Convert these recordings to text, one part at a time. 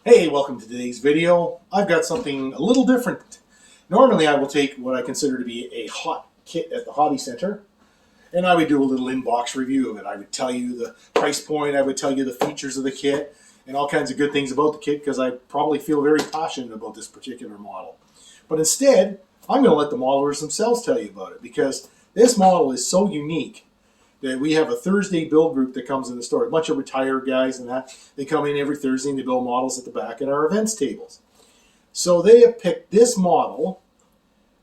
Hey, welcome to today's video. I've got something a little different. Normally I will take what I consider to be a hot kit at the hobby center and I would do a little inbox review of it. I would tell you the price point, I would tell you the features of the kit and all kinds of good things about the kit because I probably feel very passionate about this particular model. But instead, I'm going to let the modelers themselves tell you about it because this model is so unique that we have a Thursday build group that comes in the store. A bunch of retired guys and that. They come in every Thursday and they build models at the back at our events tables. So they have picked this model,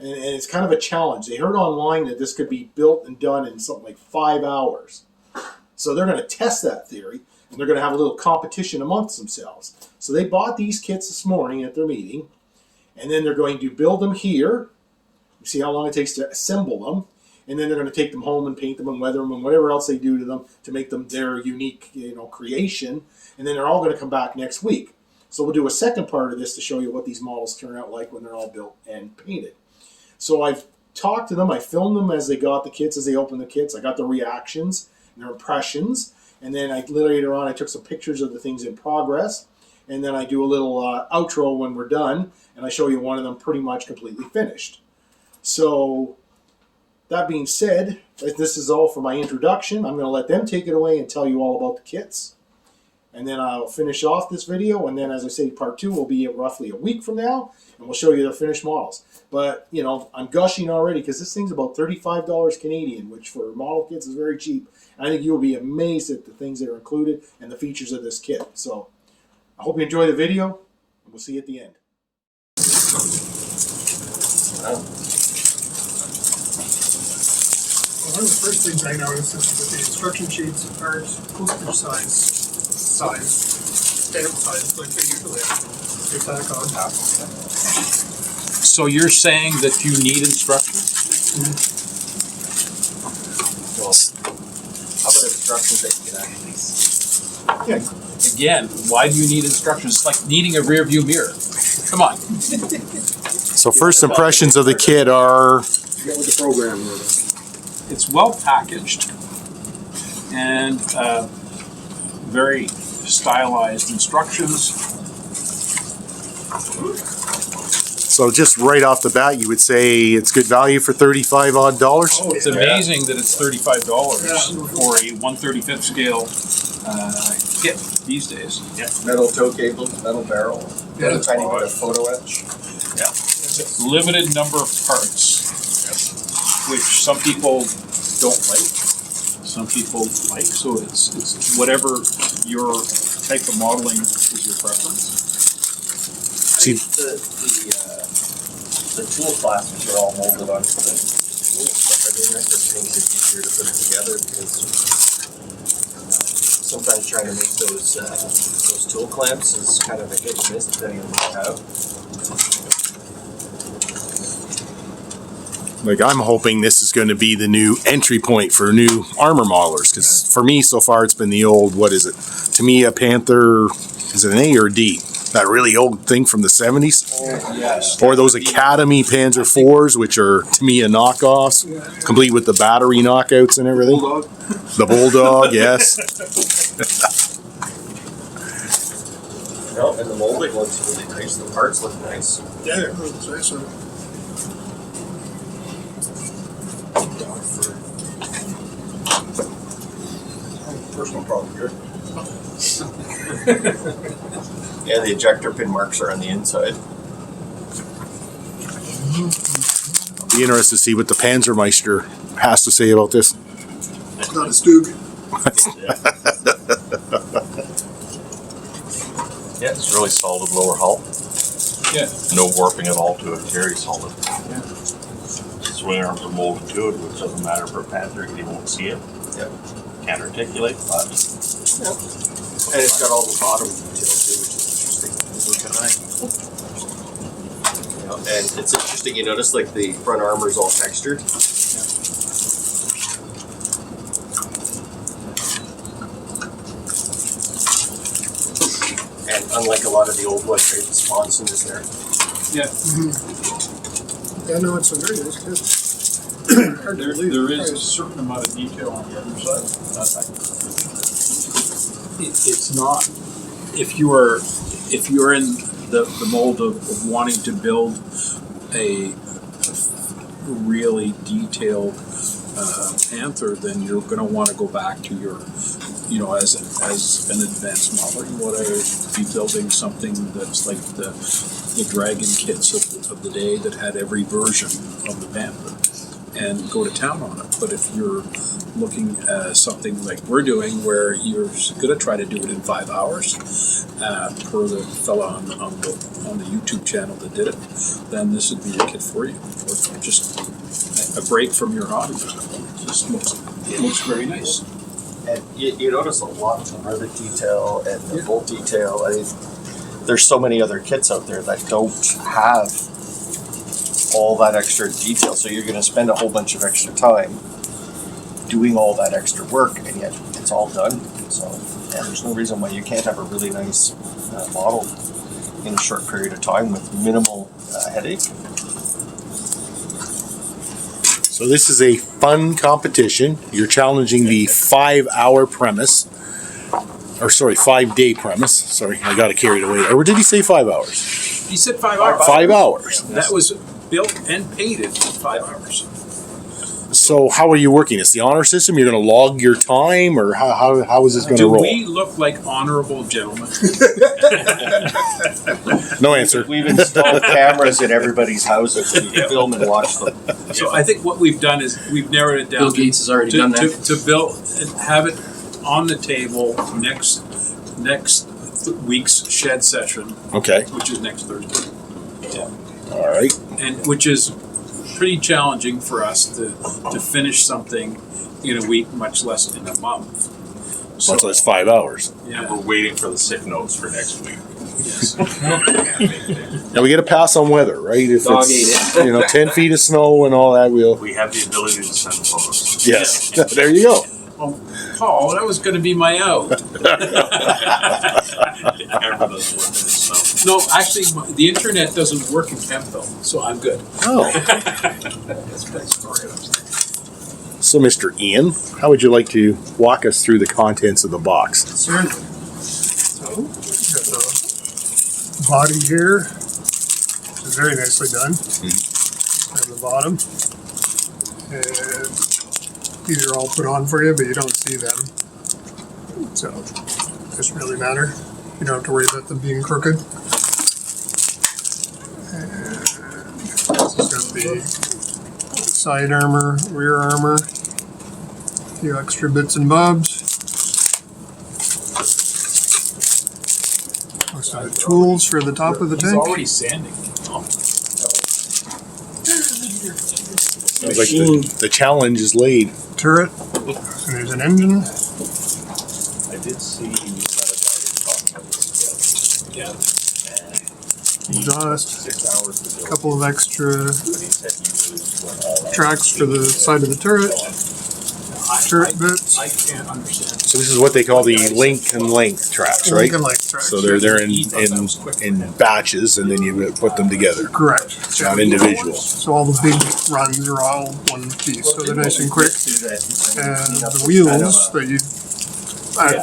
and it's kind of a challenge. They heard online that this could be built and done in something like 5 hours. So they're going to test that theory, and they're going to have a little competition amongst themselves. So they bought these kits this morning at their meeting, and then they're going to build them here. See how long it takes to assemble them. And then they're going to take them home and paint them and weather them and whatever else they do to them to make them their unique, creation. And then they're all going to come back next week. So we'll do a second part of this to show you what these models turn out like when they're all built and painted. So I've talked to them. I filmed them as they got the kits, as they opened the kits. I got their reactions and their impressions. And then later on, I took some pictures of the things in progress. And then I do a little outro when we're done. And I show you one of them pretty much completely finished. So that being said, this is all for my introduction. I'm going to let them take it away and tell you all about the kits. And then I'll finish off this video. And then, as I say, part 2 will be roughly a week from now. And we'll show you the finished models. But, I'm gushing already because this thing's about $35 Canadian, which for model kits is very cheap. And I think you'll be amazed at the things that are included and the features of this kit. So I hope you enjoy the video. And we'll see you at the end. One of the first things I noticed is that the instruction sheets aren't postage stamp size like they usually are. They tack on. So you're saying that you need instructions? Well, how about instructions that you can actually see? Again, why do you need instructions? It's like needing a rear view mirror. Come on. So first impressions of the kit are... Get with the program. It's well packaged and very stylized instructions. So just right off the bat, you would say it's good value for $35 odd. Oh, it's amazing that it's $35 for a 1/35th scale kit these days. Yeah. Metal toe cables, metal barrel, a tiny bit of photo etch. Yeah. Limited number of parts, which some people don't like, some people like. So it's whatever your type of modeling is your preference. See, the tool clasps are all molded onto the tools, but I think that just makes it easier to put it together because sometimes trying to make those tool clamps is kind of a hit and miss depending on what you have. Like, I'm hoping this is going to be the new entry point for new armor modelers. Because for me, so far, it's been the old, what is it? To me, a Panther, is it an A or a D? That really old thing from the 70s? Yes. Or those Academy Panzer IVs, which are, to me, a knockoffs, complete with the battery knockouts and everything. Bulldog. The Bulldog, yes. No, and the molding looks really nice. The parts look nice. Yeah, it looks nice. Personal problem here. Yeah, the ejector pin marks are on the inside. I'll be interested to see what the Panzermeister has to say about this. It's not a Stug. Yeah, it's really solid lower hull. Yeah. No warping at all to it. Very solid. Yeah. Swing arms are molded to it, which doesn't matter for a Panther because you won't see it. Yep. Can't articulate, but Yep. And it's got all the bottom detail too, which is interesting. And it's interesting, you notice like the front armor is all textured. And unlike a lot of the old ones, right, the sponson is there. Yeah. Yeah, no, it's a very nice kit. There is a certain amount of detail on the other side. It's not, if you are if you're in the mold of wanting to build a really detailed Panther, then you're going to want to go back to your, as an advanced modeler, you want to be building something that's like the Dragon kits of the day that had every version of the Panther, and go to town on it. But if you're looking at something like we're doing, where you're going to try to do it in 5 hours, per the fella on the YouTube channel that did it, then this would be a kit for you. Or just a break from your hobby. It just looks very nice. And you notice a lot of the rivet detail and the bolt detail. I mean, there's so many other kits out there that don't have all that extra detail, so you're going to spend a whole bunch of extra time doing all that extra work, and yet it's all done. So there's no reason why you can't have a really nice model in a short period of time with minimal headache. So this is a fun competition. You're challenging the 5-hour premise. Or sorry, 5-day premise. Sorry, I got it carried away there. Or did he say 5 hours? He said 5 hours. 5 hours. That was built and painted in 5 hours. So how are you working? It's the honor system? You're going to log your time? Or how is this going to Do roll? we look like honorable gentlemen? No answer. We've installed cameras in everybody's houses and you film and watch them. So I think what we've done is we've narrowed it down. Bill Gates has already done that. To build and have it on the table next week's shed session, Okay. which is next Thursday, All right. and which is pretty challenging for us to finish something in a week, much less in a month. So, Much less 5 hours. yeah. We're waiting for the sick notes for next week. Yes. Now we get a pass on weather, right? If Dog it's 10 feet of snow and all that, we'll. We have the ability to send photos. Yes. There you go. Oh, Paul, that was going to be my out. The camera doesn't work in the snow. No, actually, the internet doesn't work in Kempville, so I'm good. Oh. That's a bad story. So, Mr. Ian, how would you like to walk us through the contents of the box? Certainly. So, we got the body here, which is very nicely done. And the bottom. And these are all put on for you, but you don't see them. So, it doesn't really matter. You don't have to worry about them being crooked. And this has got the side armor, rear armor, a few extra bits and bobs. Also the tools for the top of the He's tank. already sanding. Sounds like the challenge is laid. Turret. So there's an engine. I did see you got a guy talking about this. Yeah. Exhaust. 6 hours to A build. couple of extra But he said you really went all out. tracks for the side of the turret. Turret bits. I can't understand. So this is what they call the link and length tracks, right? Lincoln Lake tracks. So they're in batches, and then you put them together. Correct. Not individual. So all the big runs are all one piece. So they're nice and quick. And the wheels that you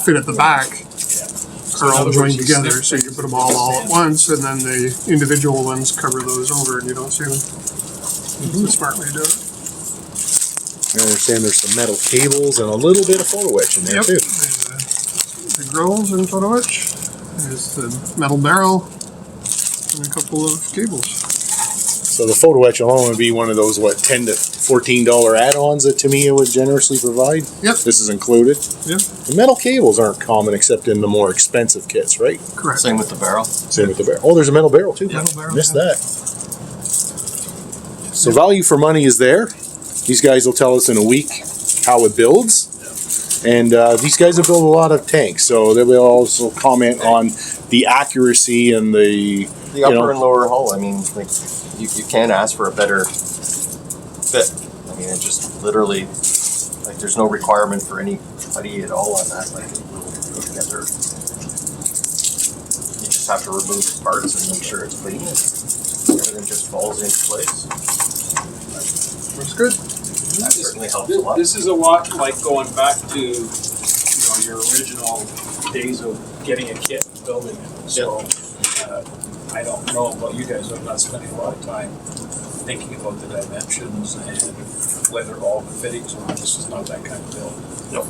fit at the back are all joined together, so you can put them all at once, and then the individual ones cover those over, and you don't see them. It's a smart way to do it. I understand there's some metal cables and a little bit of photo etch in there Yep. too. There's the grills and photo etch. There's the metal barrel and a couple of cables. So the photo etch alone would be one of those $10 to $14 add-ons that Tamiya would generously provide. Yep. This is included. Yep. The metal cables aren't common except in the more expensive kits, right? Correct. Same with the barrel. Same with the barrel. Oh, there's a metal barrel too. Metal barrel, Missed yeah. that. So value for money is there. These guys will tell us in a week how it builds. And these guys have built a lot of tanks, so they will also comment on the accuracy and the upper and lower hull. I mean, like you can't ask for a better fit. I mean, it just literally like there's no requirement for any putty at all on that. Like it will go together. You just have to remove the parts and make sure it's clean. Everything just falls into place. Looks good. That certainly helps a lot. This is a lot like going back to your original days of getting a kit and building it. So I don't know about you guys, I'm not spending a lot of time thinking about the dimensions and whether all the fittings are, this is not that kind of build. Nope.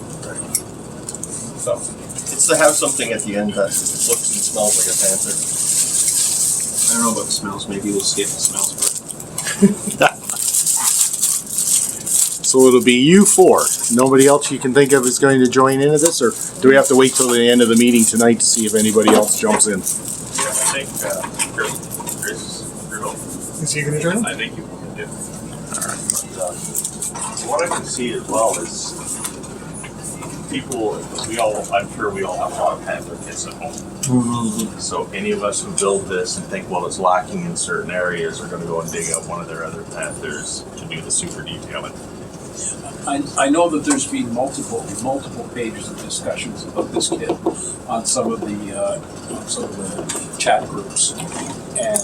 So, It's to have something at the end that looks and smells like a Panther. I don't know about the smells, maybe we'll skip the smells first. So it'll be you four. Nobody else you can think of is going to join into this, or do we have to wait till the end of the meeting tonight to see if anybody else jumps in? Yeah, I think Chris, Is he gonna join? I think you can do. What I can see as well is people, I'm sure we all have a lot of Panther kits at home. So any of us who build this and think, well, it's lacking in certain areas, are going to go and dig out one of their other Panthers to do the super detailing. I know that there's been multiple pages of discussions about this kit on some of the chat groups, and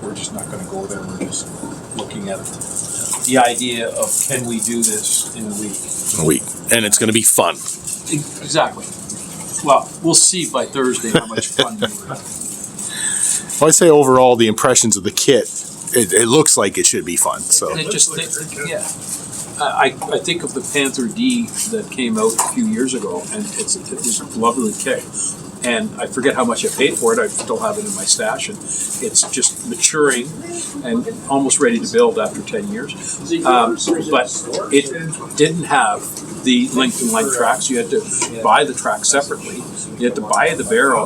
we're just not going to go there. We're just looking at the idea of, can we do this in a week? A week, and it's going to be fun. Exactly. Well, we'll see by Thursday how much fun we were having. Well, I'd say overall, the impressions of the kit, it looks like it should be fun. So And it just, yeah. I think of the Panther D that came out a few years ago, and it was a lovely kit. And I forget how much I paid for it. I still have it in my stash, and it's just maturing and almost ready to build after 10 years. But it didn't have the length and length tracks. You had to buy the track separately. You had to buy the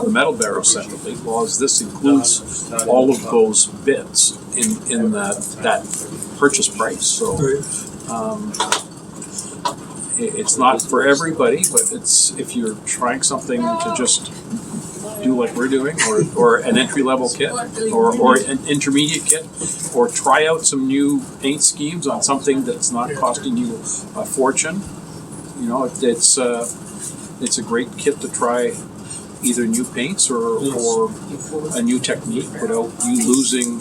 metal barrel separately. Well, this includes all of those bits in that purchase price. So. It's not for everybody, but it's, if you're trying something to just do like we're doing, or an entry-level kit, or an intermediate kit, or try out some new paint schemes on something that's not costing you a fortune. You know, it's a great kit to try either new paints or a new technique without you losing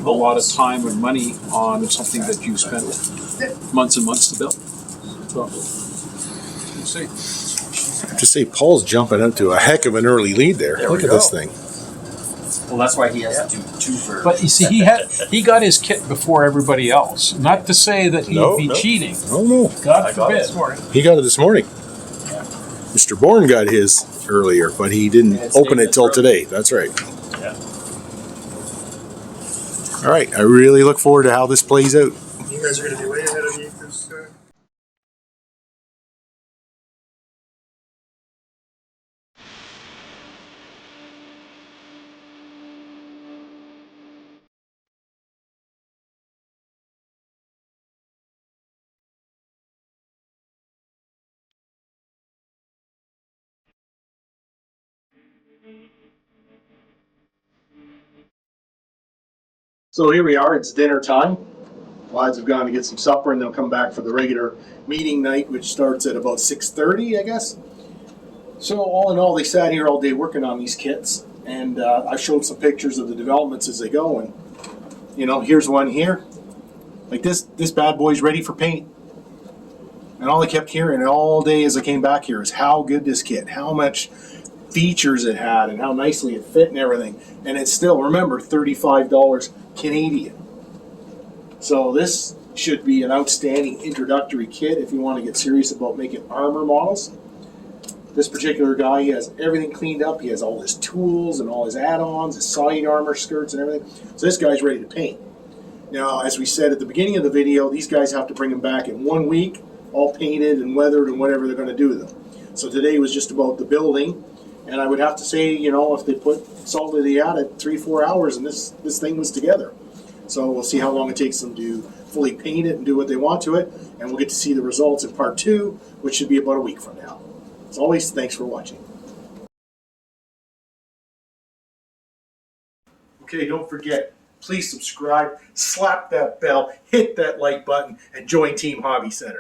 a lot of time and money on something that you spent months and months to build. So, we'll see. just say Paul's jumping out to a heck of an early lead there. There Look we at this go. thing. Well, that's why he has to do two for. But you see, he got his kit before everybody else. Not to say that he'd be cheating. Oh no, God I got it forbid. this morning. he got it this morning. Mr. Bourne got his earlier, but he didn't open it till today. That's right. Yeah. All right, I really look forward to how this plays out. You guys are gonna be way ahead of me, because So here we are, it's dinner time. Lads have gone to get some supper and they'll come back for the regular meeting night, which starts at about 6:30, I guess. So all in all, they sat here all day working on these kits, and I showed some pictures of the developments as they go, and you know, here's one here. Like this bad boy's ready for paint. And all I kept hearing all day as I came back here is how good this kit, how much features it had, and how nicely it fit and everything. And it's still, remember, $35 Canadian. So this should be an outstanding introductory kit if you want to get serious about making armor models. This particular guy, he has everything cleaned up. He has all his tools and all his add-ons, his side armor skirts and everything. So this guy's ready to paint. Now, as we said at the beginning of the video, these guys have to bring them back in 1 week, all painted and weathered and whatever they're going to do with them. So today was just about the building. And I would have to say, you know, if they put salt to the attic 3-4 hours and this thing was together. So we'll see how long it takes them to fully paint it and do what they want to it. And we'll get to see the results in part 2, which should be about a week from now. As always, thanks for watching. Okay, don't forget, please subscribe, slap that bell, hit that like button, and join Team Hobby Center.